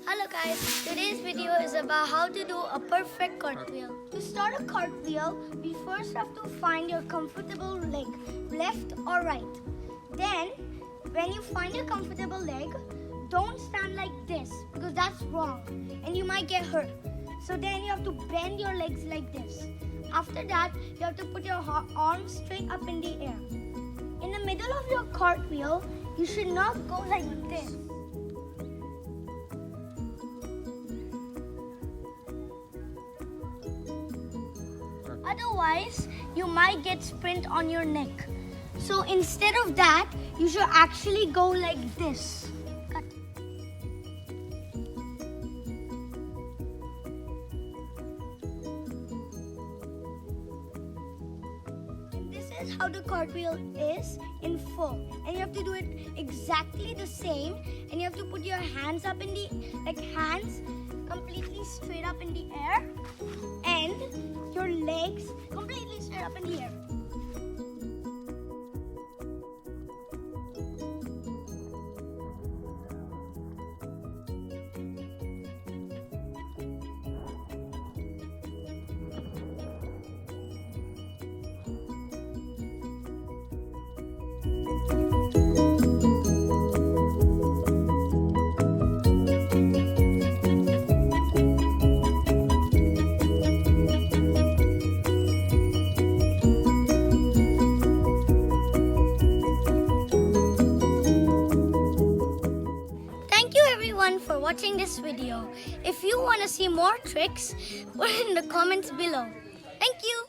Hello guys, today's video is about how to do a perfect cartwheel. To start a cartwheel, we first have to find your comfortable leg, left or right. Then, when you find a comfortable leg, don't stand like this because that's wrong and you might get hurt. So then you have to bend your legs like this. After that, you have to put your arms straight up in the air. In the middle of your cartwheel, you should not go like this. Otherwise, you might get sprint on your neck. So instead of that, you should actually go like this. Cut. And this is how the cartwheel is in full. And you have to do it exactly the same. And you have to put your hands up in the, hands completely straight up in the air. And your legs completely straight up in the air. For watching this video. If you want to see more tricks, put in the comments below. Thank you.